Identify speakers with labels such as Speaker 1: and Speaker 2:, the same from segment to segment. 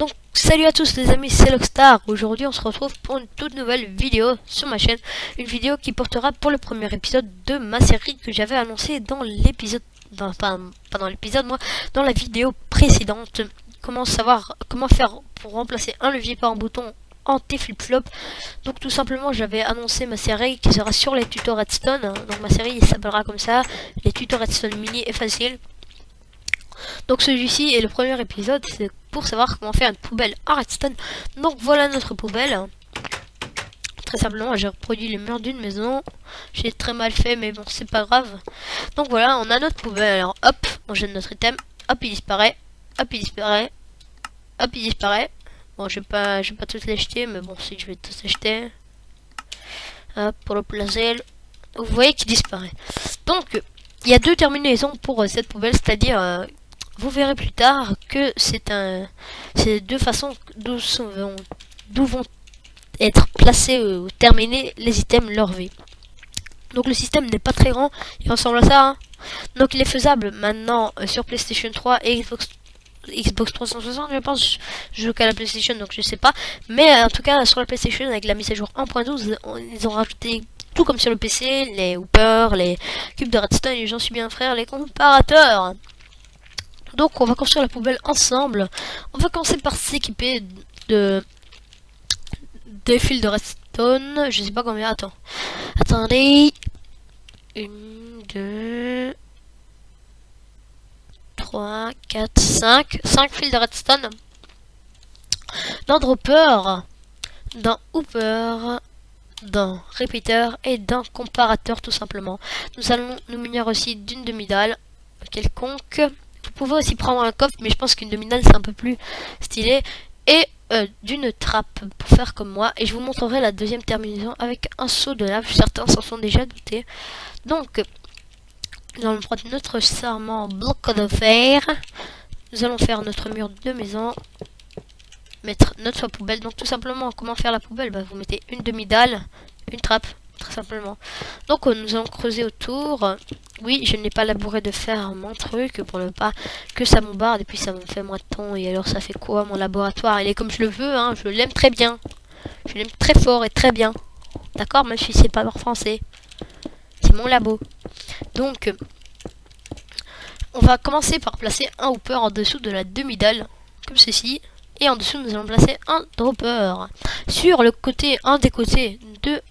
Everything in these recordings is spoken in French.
Speaker 1: Donc salut à tous les amis, c'est Lockstar. Aujourd'hui on se retrouve pour une toute nouvelle vidéo sur ma chaîne. Une vidéo qui portera pour le premier épisode de ma série que j'avais annoncé dans l'épisode, pas dans l'épisode moi, dans la vidéo précédente. Comment faire pour remplacer un levier par un bouton anti-flip-flop. Donc tout simplement j'avais annoncé ma série qui sera sur les tutos Redstone. Donc ma série s'appellera comme ça, les tutos Redstone mini et facile. Donc celui-ci est le premier épisode, c'est pour savoir comment faire une poubelle en redstone. Donc voilà notre poubelle. Très simplement, j'ai reproduit les murs d'une maison. J'ai très mal fait, mais bon, c'est pas grave. Donc voilà, on a notre poubelle. Alors hop, on jette notre item. Hop, il disparaît. Hop, il disparaît. Hop, il disparaît. Bon, je vais pas tous les jeter, mais bon, si je vais tous les jeter. Hop, pour le placer. Vous voyez qu'il disparaît. Donc, il y a deux terminaisons pour cette poubelle, c'est-à-dire... vous verrez plus tard que c'est deux façons d'où vont être placés ou terminés les items leur vie. Donc le système n'est pas très grand, il ressemble à ça. Hein. Donc il est faisable maintenant sur PlayStation 3 et Xbox 360, je pense. Je joue qu'à la PlayStation, donc je sais pas. Mais en tout cas sur la PlayStation avec la mise à jour 1.12, ils ont rajouté tout comme sur le PC, les hoopers, les cubes de redstone, et j'en suis bien frère, les comparateurs. Donc on va construire la poubelle ensemble. On va commencer par s'équiper des fils de redstone. Je sais pas combien. Attendez. 1, 2, 3, 4, 5. 5 fils de redstone. D'un dropper, d'un hooper, d'un repeater et d'un comparateur tout simplement. Nous allons nous munir aussi d'une demi-dalle quelconque. Vous pouvez aussi prendre un coffre, mais je pense qu'une demi-dalle c'est un peu plus stylé. Et d'une trappe pour faire comme moi. Et je vous montrerai la deuxième terminaison avec un seau de lave. Certains s'en sont déjà doutés. Donc, nous allons prendre notre serment bloc de fer. Nous allons faire notre mur de maison. Mettre notre poubelle. Donc tout simplement, comment faire la poubelle? Vous mettez une demi-dalle, une trappe. Très simplement. Donc nous allons creuser autour. Oui, je n'ai pas labouré de faire mon truc pour ne pas que ça bombarde et puis ça me fait moins de temps. Et alors ça fait quoi mon laboratoire? Il est comme je le veux, hein. Je l'aime très bien. Je l'aime très fort et très bien. D'accord, même si c'est pas français. C'est mon labo. Donc on va commencer par placer un hooper en dessous de la demi-dalle, comme ceci. Et en dessous nous allons placer un dropper. Sur le côté, un des côtés de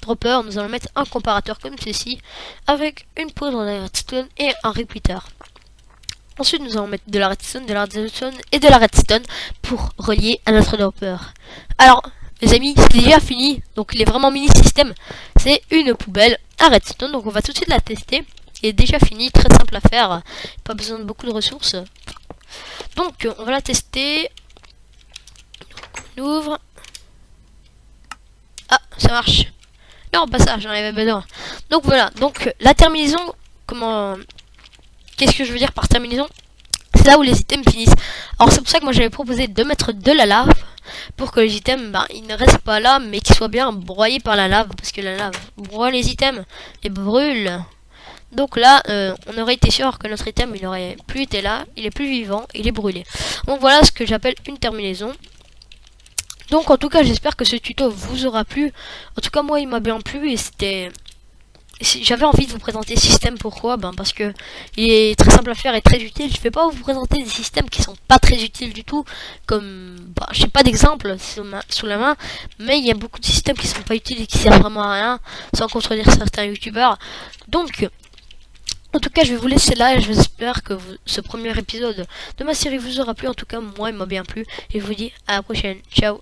Speaker 1: dropper, nous allons mettre un comparateur comme ceci avec une poudre de redstone et un repeater. Ensuite nous allons mettre de la redstone et de la redstone pour relier à notre dropper. Alors les amis, c'est déjà fini, donc il est vraiment mini système. C'est une poubelle à redstone, donc on va tout de suite la tester. Il est déjà fini, très simple à faire, pas besoin de beaucoup de ressources. Donc on va la tester. On ouvre. Ah, ça marche. Non, pas ça, j'en avais besoin. Donc voilà, donc la terminaison, qu'est-ce que je veux dire par terminaison? C'est là où les items finissent. Alors c'est pour ça que moi j'avais proposé de mettre de la lave pour que les items, ils ne restent pas là, mais qu'ils soient bien broyés par la lave, parce que la lave broie les items, les brûle. Donc là, on aurait été sûr que notre item, il n'aurait plus été là, il est plus vivant, il est brûlé. Donc voilà ce que j'appelle une terminaison. Donc en tout cas j'espère que ce tuto vous aura plu. En tout cas moi il m'a bien plu et j'avais envie de vous présenter ce système. Pourquoi? Parce que il est très simple à faire et très utile. Je vais pas vous présenter des systèmes qui sont pas très utiles du tout. Comme je sais pas d'exemple sous la main. Mais il y a beaucoup de systèmes qui sont pas utiles et qui servent vraiment à rien. Sans contredire certains youtubeurs. Donc en tout cas je vais vous laisser là et j'espère que ce premier épisode de ma série vous aura plu. En tout cas moi il m'a bien plu. Et je vous dis à la prochaine. Ciao.